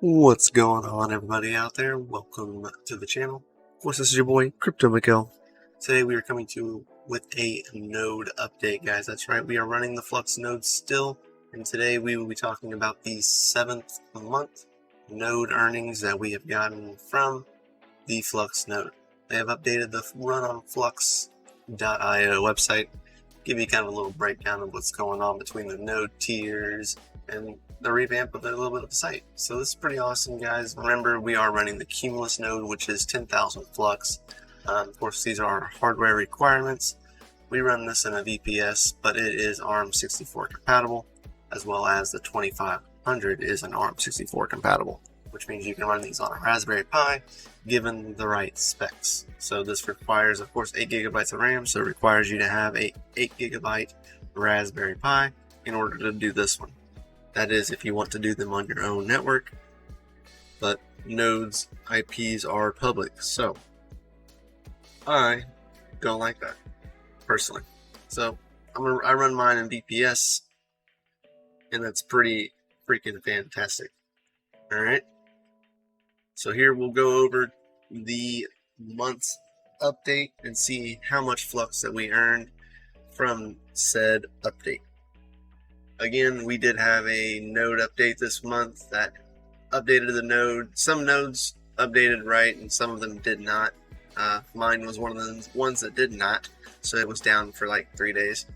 What's going on, everybody out there? Welcome to the channel. Of course, this is your boy CryptoMykel. Today we are coming to you with a node update, guys. That's right, we are running the FLUX node still, and today we will be talking about the 7th month node earnings that we have gotten from the FLUX node. They have updated the run on FLUX.io website, give you kind of a little breakdown of what's going on between the node tiers and the revamp of a little bit of the site. So this is pretty awesome, guys. Remember, we are running the Cumulus node, which is 10,000 flux. Of course, these are our hardware requirements. We run this in a VPS, but it is ARM64 compatible, as well as the 2500 is an ARM64 compatible, which means you can run these on a Raspberry Pi given the right specs. So this requires, of course, 8 GB of RAM, so it requires you to have a 8 GB Raspberry Pi in order to do this one. That is if you want to do them on your own network, but nodes IPs are public, so I don't like that personally. So I run mine in VPS, and that's pretty freaking fantastic. Alright, so here we'll go over the month's update and see how much flux that we earned from said update. Again, we did have a node update this month that updated the node. Some nodes updated right and some of them did not. Mine was one of the ones that did not, so it was down for like 3 days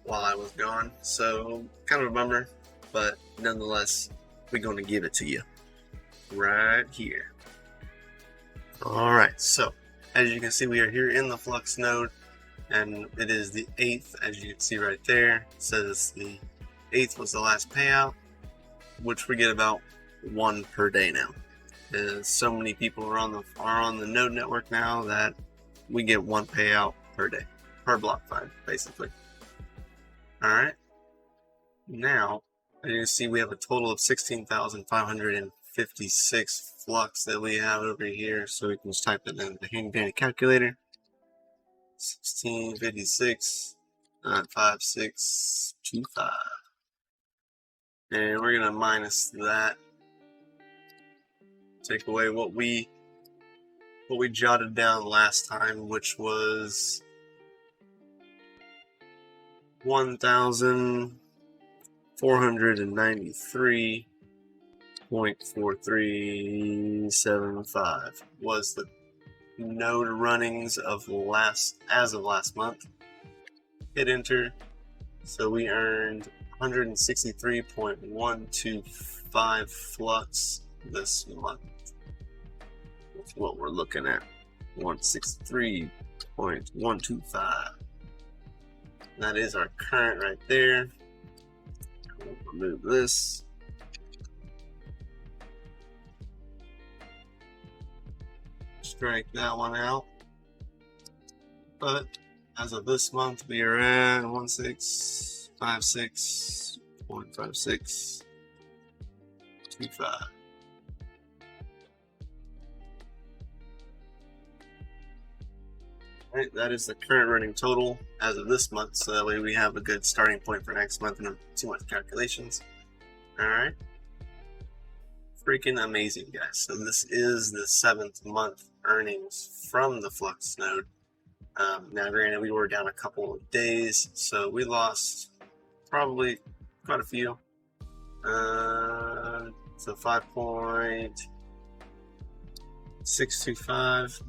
while I was gone. So kind of a bummer, but nonetheless, we're going to give it to you right here. Alright, so as you can see, we are here in the FLUX node, and it is the 8th, as you can see right there. It says the 8th was the last payout, which we get about 1 per day now. So many people are on the node network now that we get 1 payout per day, per block time, basically. Alright, now as you can see, we have a total of 16,556 flux that we have over here, so we can just type it in the handy dandy calculator. 1656 5625, and we're gonna minus that, take away what we jotted down last time, which was 1,493.4375 was the node runnings of as of last month. Hit enter, so we earned 163.125 flux this month. That's what we're looking at, 163.125. That is our current right there. We'll remove this. Strike that one out. But as of this month, we are at 1656.5625. Alright, that is the current running total as of this month, so that way we have a good starting point for next month and not too much calculations. Alright. Freaking amazing, guys. So this is the 7th month earnings from the FLUX node. Now granted, we were down a couple of days, so we lost probably quite a few. So 5.625.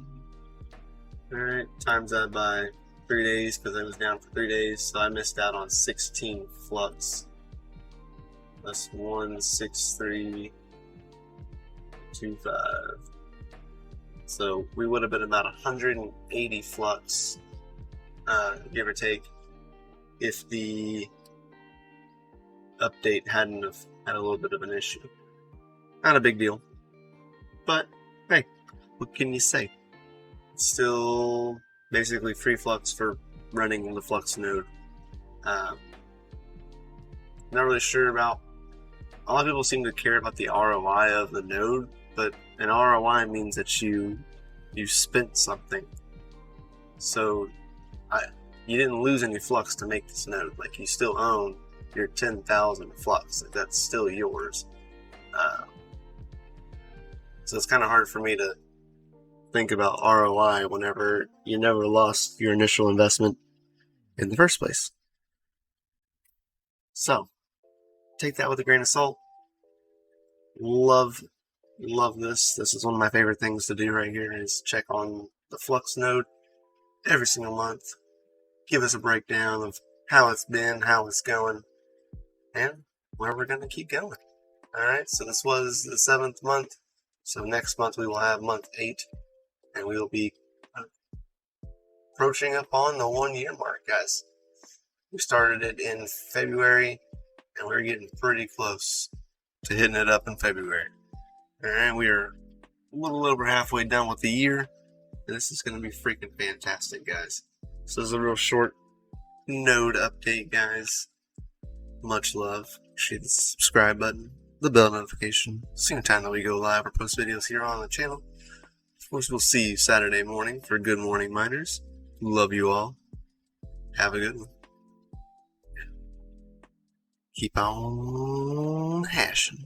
Alright, times that by 3 days, because I was down for 3 days, so I missed out on 16 flux. That's 16325. So we would have been about 180 flux, give or take, if the update hadn't have had a little bit of an issue. Not a big deal, but hey, what can you say? It's still basically free flux for running the FLUX node. Not really sure about. A lot of people seem to care about the ROI of the node, but an ROI means that you spent something. So you didn't lose any flux to make this node. Like, you still own your 10,000 flux. Like, that's still yours. So it's kind of hard for me to think about ROI whenever you never lost your initial investment in the first place. So take that with a grain of salt. Love this. This is one of my favorite things to do right here, is check on the FLUX node every single month. Give us a breakdown of how it's been, how it's going, and where we're going to keep going. Alright, so this was the 7th month. So next month we will have month 8, and we will be approaching up on the 1-year mark, guys. We started it in February, and we're getting pretty close to hitting it up in February. Alright, we are a little over halfway done with the year, and this is going to be freaking fantastic, guys. So this is a real short node update, guys. Much love. Hit the subscribe button, the bell notification, so anytime that we go live or post videos here on the channel. Of course, we'll see you Saturday morning for Good Morning Miners. Love you all. Have a good one. Keep on hashing.